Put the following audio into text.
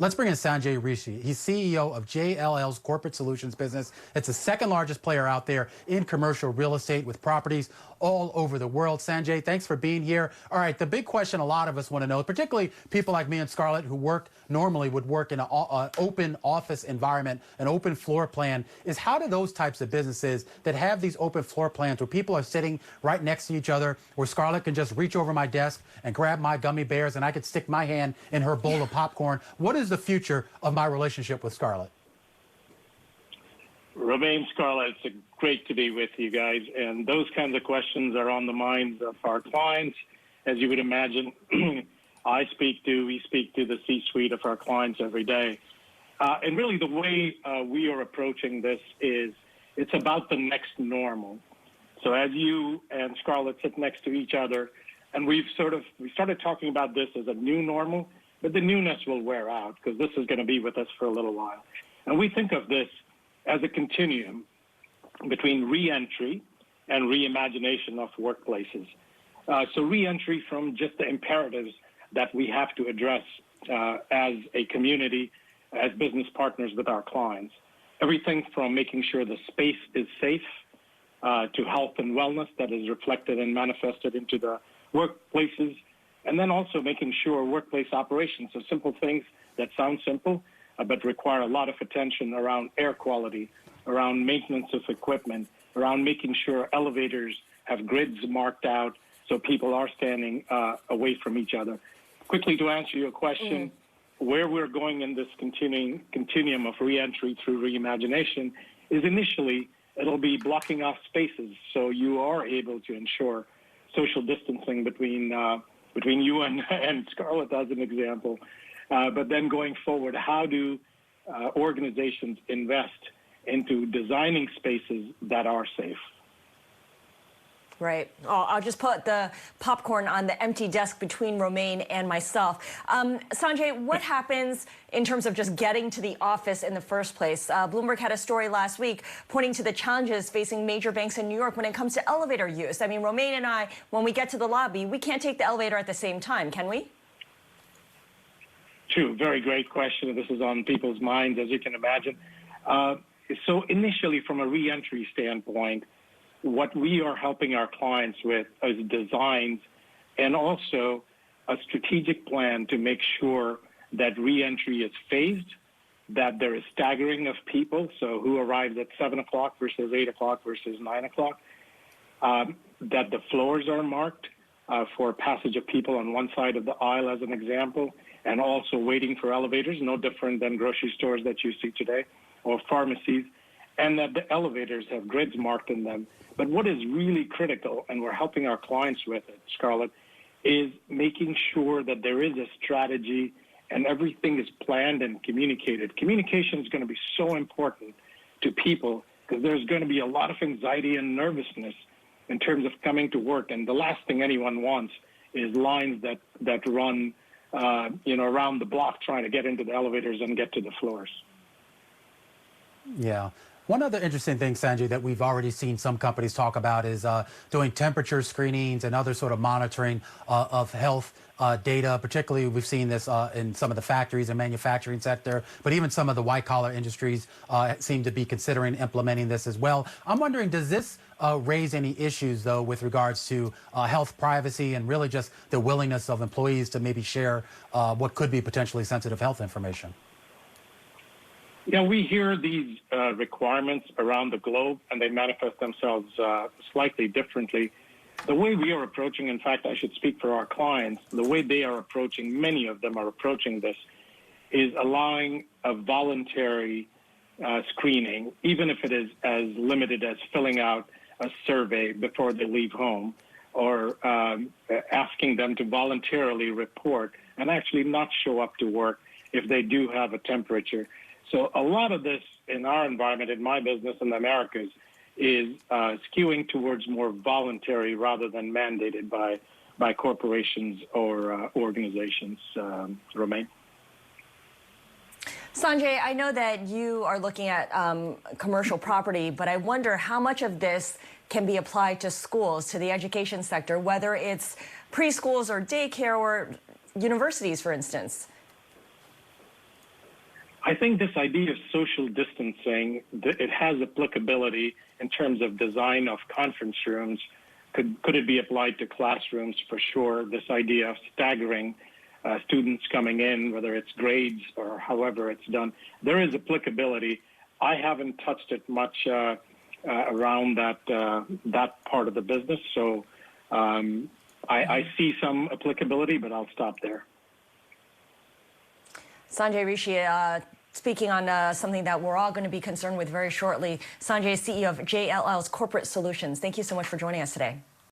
Let's bring in Sanjay Rishi. He's CEO of JLL's corporate solutions business. It's the second largest player out there in commercial real estate with properties all over the world. Sanjay, thanks for being here. All right, the big question a lot of us want to know, particularly people like me and Scarlett who normally would work in an open office environment, an open floor plan, is how do those types of businesses that have these open floor plans where people are sitting right next to each other, where Scarlett can just reach over my desk and grab my gummy bears and I could stick my hand in her bowl of popcorn. What is the future of my relationship with Scarlett? Romaine, Scarlett, it's great to be with you guys. And those kinds of questions are on the minds of our clients. As you would imagine, we speak to the C-suite of our clients every day. And really the way we are approaching this is it's about the next normal. So as you and Scarlett sit next to each other, and we started talking about this as a new normal, but the newness will wear out because this is going to be with us for a little while. And we think of this as a continuum between re-entry and reimagination of workplaces. So re-entry from just the imperatives that we have to address as a community, as business partners with our clients. Everything from making sure the space is safe to health and wellness that is reflected and manifested into the workplaces, and then also making sure workplace operations, so simple things that sound simple, but require a lot of attention around air quality, around maintenance of equipment, around making sure elevators have grids marked out so people are standing away from each other. Quickly to answer your question, where we're going in this continuum of reentry through reimagination is initially it'll be blocking off spaces so you are able to ensure social distancing between you and Scarlett as an example. But then going forward, how do organizations invest into designing spaces that are safe? Right. Oh, I'll just put the popcorn on the empty desk between Romaine and myself. Sanjay, what happens in terms of just getting to the office in the first place? Bloomberg had a story last week pointing to the challenges facing major banks in New York when it comes to elevator use. I mean, Romaine and I, when we get to the lobby, we can't take the elevator at the same time, can we? True. Very great question. This is on people's minds, as you can imagine. So initially, from a reentry standpoint, what we are helping our clients with is designs and also a strategic plan to make sure that reentry is phased, that there is staggering of people, so who arrives at 7 o'clock versus 8 o'clock versus 9 o'clock, that the floors are marked for passage of people on one side of the aisle, as an example, and also waiting for elevators, no different than grocery stores that you see today, or pharmacies, and that the elevators have grids marked in them. But what is really critical, and we're helping our clients with it, Scarlett, is making sure that there is a strategy and everything is planned and communicated. Communication is going to be so important to people because there's going to be a lot of anxiety and nervousness in terms of coming to work. And the last thing anyone wants is lines that run around the block trying to get into the elevators and get to the floors. Yeah. One other interesting thing, Sanjay, that we've already seen some companies talk about is doing temperature screenings and other sort of monitoring of health data. Particularly, we've seen this in some of the factories and manufacturing sector, but even some of the white-collar industries seem to be considering implementing this as well. I'm wondering, does this raise any issues, though, with regards to health privacy and really just the willingness of employees to maybe share what could be potentially sensitive health information? Yeah, we hear these requirements around the globe, and they manifest themselves slightly differently. The way we are approaching, in fact, I should speak for our clients, the way they are approaching, many of them are approaching this, is allowing a voluntary screening, even if it is as limited as filling out a survey before they leave home, or asking them to voluntarily report and actually not show up to work if they do have a temperature. So a lot of this in our environment, in my business in the Americas, is skewing towards more voluntary rather than mandated by corporations or organizations. Romaine? Sanjay, I know that you are looking at commercial property, but I wonder how much of this can be applied to schools, to the education sector, whether it's preschools or daycare or universities, for instance. I think this idea of social distancing, it has applicability in terms of design of conference rooms. Could it be applied to classrooms? For sure. This idea of staggering students coming in, whether it's grades or however it's done, there is applicability. I haven't touched it much around that part of the business, so I see some applicability, but I'll stop there. Sanjay Rishi, speaking on something that we're all going to be concerned with very shortly. Sanjay is CEO of JLL's Corporate Solutions. Thank you so much for joining us today.